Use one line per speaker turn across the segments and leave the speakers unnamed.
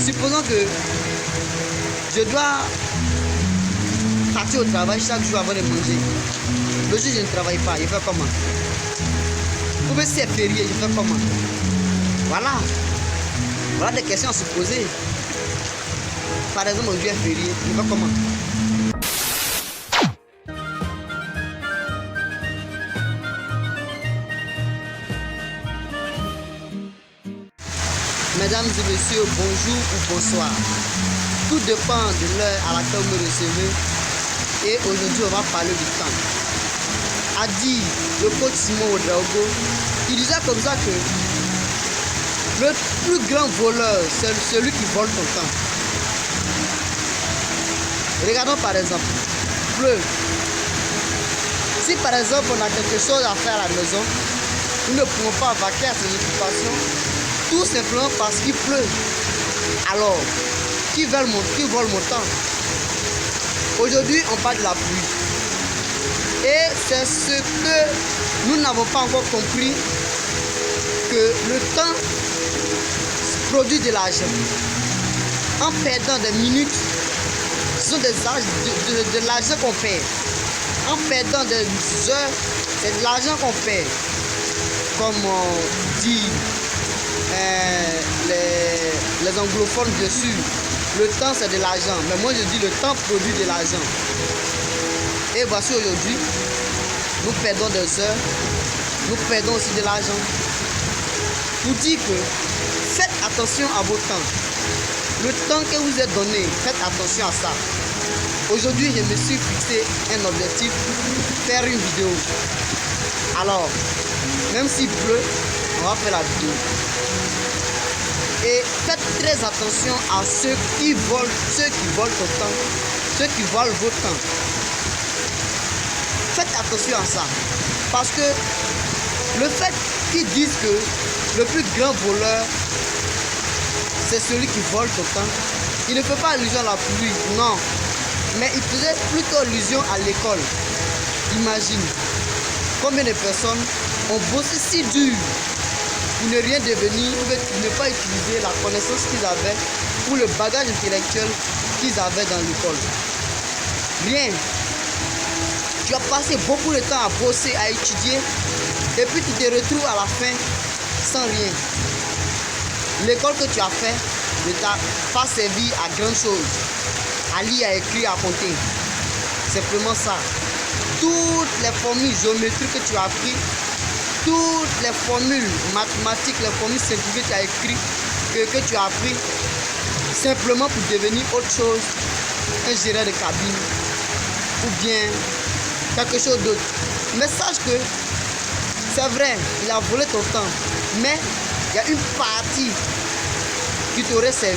Supposons que je dois partir au travail chaque jour avant de manger. Le jour je ne travaille pas, je fais comment? Ou bien si c'est férié, je fais comment? Voilà. Voilà des questions à se poser. Par exemple, aujourd'hui est férié, je fais comment? Mesdames et messieurs, bonjour ou bonsoir. Tout dépend de l'heure à laquelle vous me recevez. Et aujourd'hui, on va parler du temps. A dit le coach Simon Ouedraogo, il disait comme ça que le plus grand voleur, c'est celui qui vole ton temps. Regardons par exemple, pleut. Si par exemple on a quelque chose à faire à la maison, nous ne pouvons pas vaquer à ces occupations, tout simplement parce qu'il pleut. Alors, qui vole mon temps? Aujourd'hui, on parle de la pluie. Et c'est ce que nous n'avons pas encore compris, que le temps produit de l'argent. En perdant des minutes, ce sont de l'argent qu'on perd. En perdant des heures, c'est de l'argent qu'on perd. Comme on dit les anglophones, bien sûr, le temps c'est de l'argent. Mais moi je dis le temps produit de l'argent. Et voici aujourd'hui, nous perdons des heures, nous perdons aussi de l'argent. Pour dire que faites attention à vos temps. Le temps que vous êtes donné, faites attention à ça. Aujourd'hui, je me suis fixé un objectif, faire une vidéo. Alors, même s'il pleut, on va faire la vidéo. Et faites très attention à ceux qui volent ton temps, ceux qui volent votre temps. Faites attention à ça. Parce que le fait qu'ils disent que le plus grand voleur, c'est celui qui vole ton temps, il ne fait pas allusion à la pluie, non. Mais il faisait plutôt allusion à l'école. Imagine combien de personnes ont bossé si dur pour ne rien devenir, ou ne pas utiliser la connaissance qu'ils avaient ou le bagage intellectuel qu'ils avaient dans l'école. Rien. Tu as passé beaucoup de temps à bosser, à étudier, et puis tu te retrouves à la fin sans rien. L'école que tu as fait ne t'a pas servi à grand chose, à lire, à écrire, à compter. Simplement ça. Toutes les formules géométriques que tu as apprises, toutes les formules mathématiques, les formules scientifiques que tu as écrites, que tu as appris, simplement pour devenir autre chose, un gérant de cabine, ou bien quelque chose d'autre. Mais sache que c'est vrai, il a volé ton temps, mais il y a une partie qui t'aurait servi.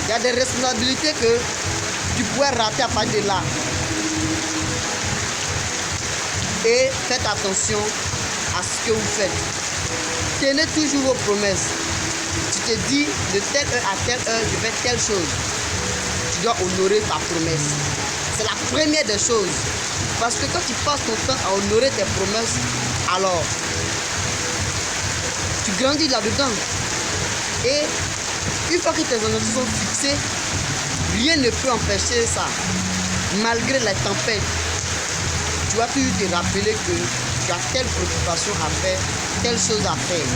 Il y a des responsabilités que tu pourrais rater à partir de là. Et faites attention à ce que vous faites. Tenez toujours vos promesses. Tu te dis de telle heure à telle heure, je fais telle chose. Tu dois honorer ta promesse. C'est la première des choses. Parce que quand tu passes ton temps à honorer tes promesses, alors tu grandis là-dedans. Et une fois que tes objectifs sont fixés, rien ne peut empêcher ça. Malgré les tempêtes, tu vas toujours te rappeler que tu as telle préoccupation à faire, telle chose à faire.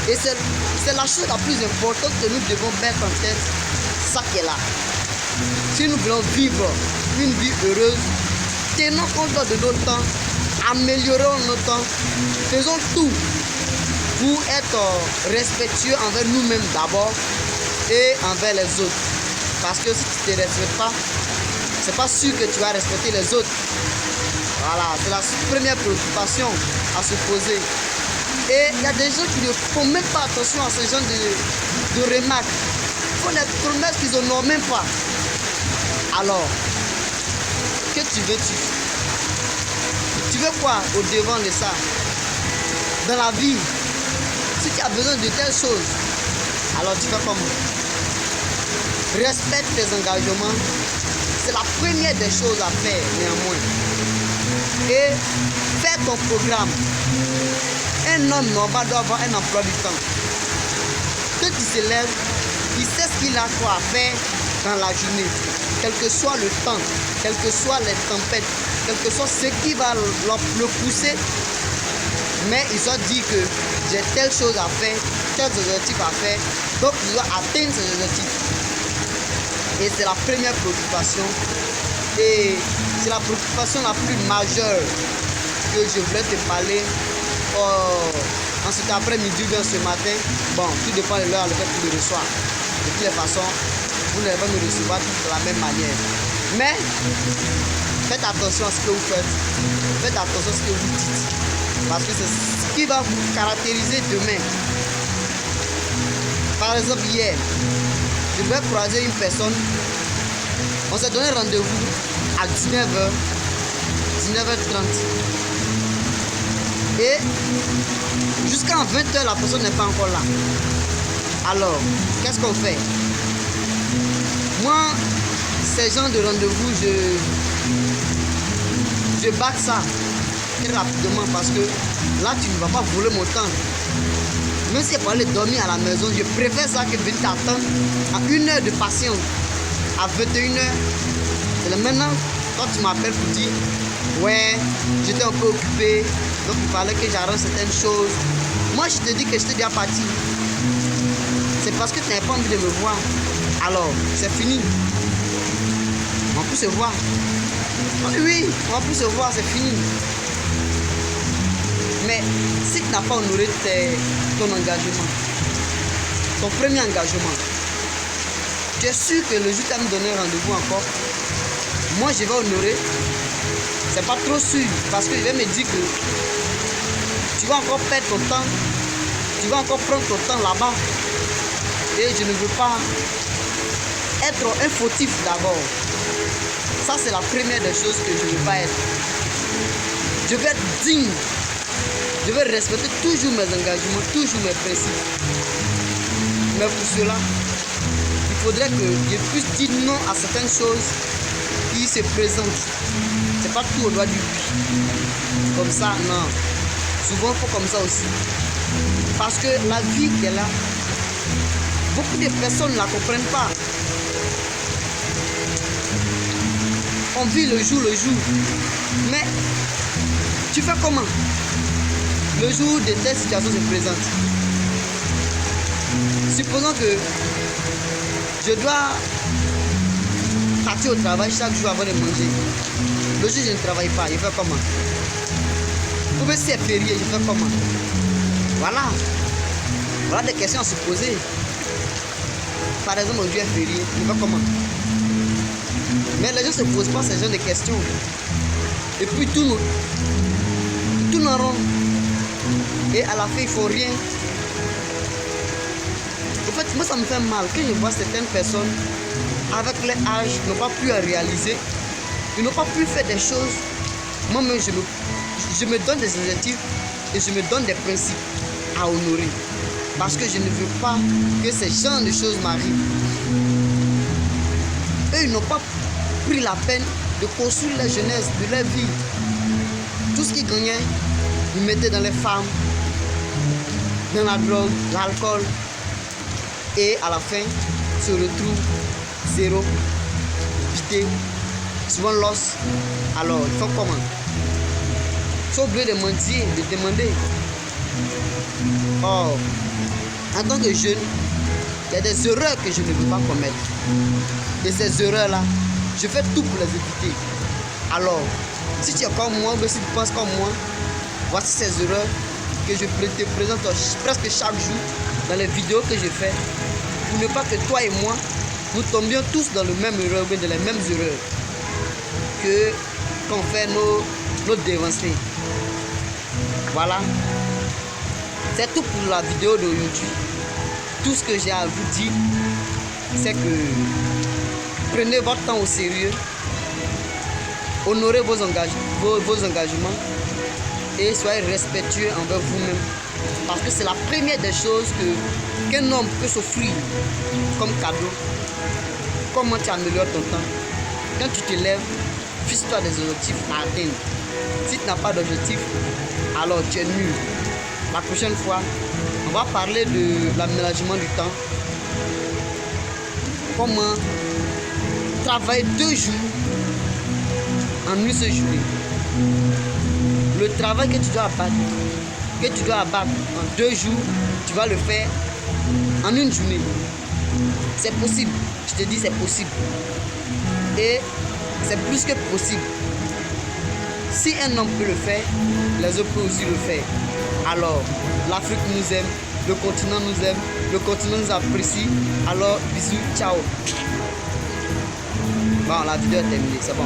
Et c'est la chose la plus importante que nous devons mettre en tête, ça qui est là. Si nous voulons vivre une vie heureuse, tenons compte de notre temps, améliorons notre temps, faisons tout pour être respectueux envers nous-mêmes d'abord et envers les autres. Parce que si tu ne te respectes pas, c'est pas sûr que tu vas respecter les autres. Voilà, c'est la première préoccupation à se poser. Et il y a des gens qui ne font même pas attention à ce genre de remarques. Ils font des promesses qu'ils n'honorent même pas. Alors, que tu veux-tu? Tu veux quoi au devant de ça? Dans la vie, si tu as besoin de telle chose, alors tu fais comment? Respecte tes engagements. C'est la première des choses à faire néanmoins. Et fais ton programme. Un homme normal doit avoir un emploi du temps. Que tu te lèves, Il sait ce qu'il a quoi à faire dans la journée. Quel que soit le temps, quelles que soient les tempêtes, quel que soit ce qui va le pousser. Mais il doit dire que j'ai telle chose à faire, tel objectif à faire. Donc il doit atteindre ces objectifs. Et c'est la première préoccupation. Et c'est la préoccupation la plus majeure que je voulais te parler en cet après-midi ou bien ce matin. Bon, tout dépend de l'heure à laquelle tu le reçois. De toutes les façons, vous n'allez pas me recevoir de la même manière. Mais faites attention à ce que vous faites. Faites attention à ce que vous dites. Parce que c'est ce qui va vous caractériser demain. Par exemple, hier, je vais croiser une personne. On s'est donné rendez-vous à 19h, 19h30. Et jusqu'à 20h, la personne n'est pas encore là. Alors, qu'est-ce qu'on fait? Moi, ces gens de rendez-vous, je batte ça très rapidement parce que là, tu ne vas pas voler mon temps. Même si pour aller dormir à la maison, je préfère ça que venir t'attendre à 1 heure de patience. À 21h, c'est maintenant, quand tu m'appelles pour dire ouais, j'étais un peu occupé, donc il fallait que j'arrange certaines choses. Moi, je te dis que j'étais déjà parti. C'est parce que tu n'avais pas envie de me voir. Alors, c'est fini. On peut se voir. Oui, on peut se voir, c'est fini. Mais si tu n'as pas honoré ton engagement, ton premier engagement, tu es sûr que le jour où tu vas me donner rendez-vous encore, moi je vais honorer. C'est pas trop sûr parce que je vais me dire que tu vas encore perdre ton temps, tu vas encore prendre ton temps là-bas. Et je ne veux pas être un fautif d'abord. Ça c'est la première des choses que je ne veux pas être. Je vais être digne. Je vais respecter toujours mes engagements, toujours mes principes. Mais pour cela, il faudrait que je puisse dire non à certaines choses qui se présentent. C'est pas tout au doigt du oui. Comme ça, non. Souvent, il faut comme ça aussi. Parce que la vie qui est là, beaucoup de personnes ne la comprennent pas. On vit le jour. Mais tu fais comment? Le jour de telle situation se présente. Supposons que je dois partir au travail chaque jour avant de manger. Le jour où je ne travaille pas, je fais comment? Ou bien si c'est férié, je fais comment? Voilà des questions à se poser. Par exemple, aujourd'hui est férié, je fais comment? Mais les gens ne se posent pas ce genre de questions. Et puis tout en rond. Et à la fin, il ne faut rien. En fait, moi, ça me fait mal quand je vois certaines personnes, avec leur âge, n'ont pas pu réaliser. Ils n'ont pas pu faire des choses. Moi-même, je me donne des objectifs et je me donne des principes à honorer. Parce que je ne veux pas que ces genres de choses m'arrivent. Eux, ils n'ont pas pris la peine de construire la jeunesse de leur vie. Tout ce qu'ils gagnaient, ils mettaient dans les femmes, dans la drogue, l'alcool. Et à la fin, se retrouvent zéro, vidé, souvent l'os. Alors, ils font comment? Ils sont obligés de mentir, de demander. Or, en tant que jeune, il y a des erreurs que je ne veux pas commettre. Et ces erreurs-là, je fais tout pour les éviter. Alors, si tu es comme moi, ou si tu penses comme moi, voici ces erreurs que je te présente presque chaque jour dans les vidéos que je fais, pour ne pas que toi et moi, nous tombions tous dans le même erreur, dans les mêmes erreurs qu'on fait nos dévancés. Voilà. C'est tout pour la vidéo d'aujourd'hui. Tout ce que j'ai à vous dire, c'est que prenez votre temps au sérieux, honorez vos engagements et soyez respectueux envers vous-même. Parce que c'est la première des choses qu'un homme peut s'offrir comme cadeau. Comment tu améliores ton temps? Quand tu te lèves, fixe-toi des objectifs à atteindre. Si tu n'as pas d'objectif, alors tu es nul. La prochaine fois, on va parler de l'aménagement du temps. comment travailler 2 jours en une seule journée. Le travail que tu dois abattre en 2 jours, tu vas le faire en une journée. C'est possible. Je te dis, c'est possible. Et c'est plus que possible. Si un homme peut le faire, les autres peuvent aussi le faire. Alors, l'Afrique nous aime, le continent nous aime, le continent nous apprécie. Alors, bisous, ciao. Bon, la vidéo est terminée, c'est bon.